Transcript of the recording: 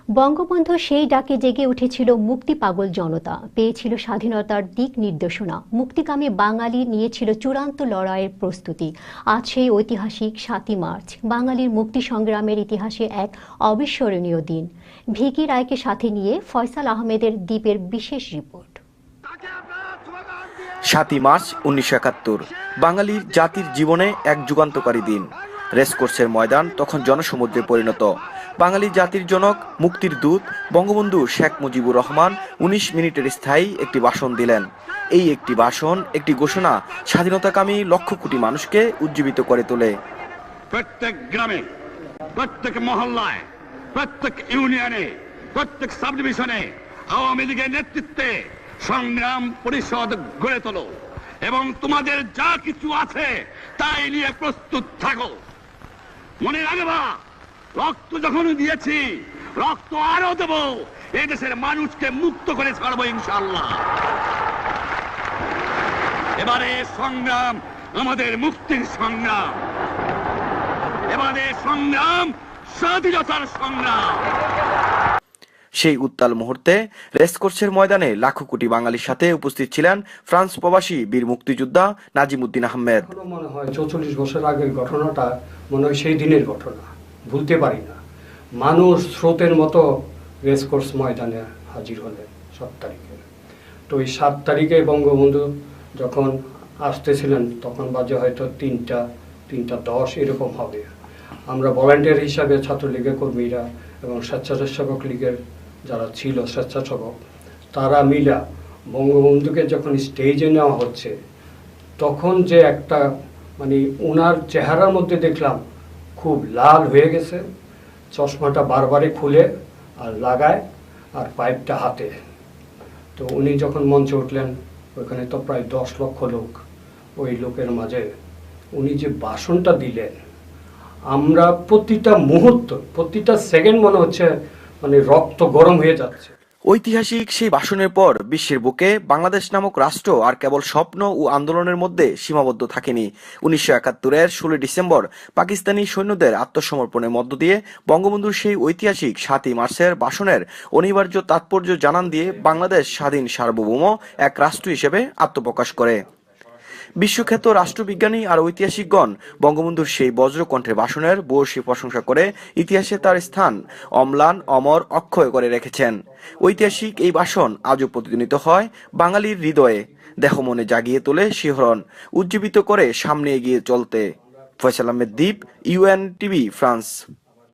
বঙ্গবন্ধু সেই ডাকে জেগে উঠেছিল মুক্তি পাগল জনতা, পেয়েছিল স্বাধীনতার দিক নির্দেশনা। মুক্তিকামী বাঙালি নিয়েছিল চূড়ান্ত লড়াইয়ের প্রস্তুতি। আজ সেই ঐতিহাসিক ৭ই মার্চ, বাঙালির মুক্তি সংগ্রামের ইতিহাসে এক অবিস্মরণীয় দিন। ভিকি রায়কে সাথে নিয়ে ফয়সাল আহমেদের দ্বীপের বিশেষ রিপোর্ট। ৭ই মার্চ ১৯৭১ বাঙালির জাতির জীবনে এক যুগান্তকারী দিন। রেসকোর্সের ময়দান তখন জনসমুদ্রে পরিণত। বাঙালি জাতির জনক, মুক্তির দূত বঙ্গবন্ধু শেখ মুজিবুর রহমান ১৯ মিনিটের স্থায়ী একটি ভাষণ দিলেন। এই একটি ভাষণ, একটি ঘোষণা স্বাধীনতাকামী লক্ষ কোটি মানুষকে উজ্জীবিত করে তোলে। প্রত্যেক গ্রামে, প্রত্যেক মহল্লায়, প্রত্যেক ইউনিয়নে, প্রত্যেক সাব ডিভিশনে আওয়ামী লীগের নেতৃত্বে সংগ্রাম পরিষদ গড়ে তোলো এবং তোমাদের যা কিছু আছে তাই নিয়ে প্রস্তুত থাকো। মনে রাখবা, রক্ত যখন দিয়েছি, রক্ত আরো দেব। এই দেশের মানুষকে মুক্ত করে ছাড়বো ইনশাআল্লাহ। এবারে সংগ্রাম আমাদের মুক্তির সংগ্রাম, এবারে সংগ্রাম স্বাধীনতার সংগ্রাম। সেই উত্তাল মুহূর্তে রেসকোর্সের ময়দানে লাখো কোটি বাঙালির সাথে উপস্থিত ছিলেন ফ্রান্স প্রবাসী বীর মুক্তিযোদ্ধা নাজিমুদ্দিন আহমেদ। মনে হয় ৪৪ বছর আগের ঘটনাটা মনে হয় সেই দিনের ঘটনা, ভুলতে পারি না। মানুষ স্রোতের মতো রেসকোর্স ময়দানে হাজির হলেন ৭ তারিখে। তো এই ৭ তারিখে বঙ্গবন্ধু যখন আসতেছিলেন তখন বাজে হয়তো ৩টা ১০ এরকম হবে। আমরা ভলান্টিয়ার হিসাবে ছাত্রলীগের কর্মীরা এবং স্বেচ্ছাসেবক লীগের যারা ছিল স্বেচ্ছাসেবক, তারা মিলা বঙ্গবন্ধুকে যখন স্টেজে নেওয়া হচ্ছে তখন যে একটা ওনার চেহারার মধ্যে দেখলাম খুব লাল হয়ে গেছে, চশমাটা বারবারই খুলে আর লাগায় আর পাইপটা হাতে। তো উনি যখন মঞ্চে উঠলেন, ওইখানে তো প্রায় ১০ লক্ষ লোক, ওই লোকের মাঝে উনি যে ভাষণটা দিলেন, আমরা প্রতিটা মুহূর্ত, প্রতিটা সেকেন্ড মনে হচ্ছে রক্ত গরম হয়ে যাচ্ছে। ঐতিহাসিক সেই ভাষণের পর বিশ্বের বুকে বাংলাদেশ নামক রাষ্ট্র আর কেবল স্বপ্ন ও আন্দোলনের মধ্যে সীমাবদ্ধ থাকেনি। ১৯৭১-এর ১৬ ডিসেম্বর পাকিস্তানি সৈন্যদের আত্মসমর্পণের মধ্য দিয়ে বঙ্গবন্ধুর সেই ঐতিহাসিক ৭ই মার্চের ভাষণের অনিবার্য তাৎপর্য জানান দিয়ে বাংলাদেশ স্বাধীন সার্বভৌম এক রাষ্ট্র হিসেবে আত্মপ্রকাশ করে। বিশ্বখ্যাত রাষ্ট্রবিজ্ঞানী আর ঐতিহাসিকগণ বঙ্গবন্ধুর সেই বজ্রকণ্ঠের ভাষণের ভূয়সী প্রশংসা করে ইতিহাসে তার স্থান অম্লান, অমর, অক্ষয় করে রেখেছেন। ঐতিহাসিক এই ভাষণ আজও প্রতিধ্বনিত হয় বাঙালির হৃদয়ে, দেহ মনে জাগিয়ে তোলে শিহরণ, উজ্জীবিত করে সামনে এগিয়ে চলতে। ফয়সাল আহমেদ দ্বীপ, UNTV, ফ্রান্স।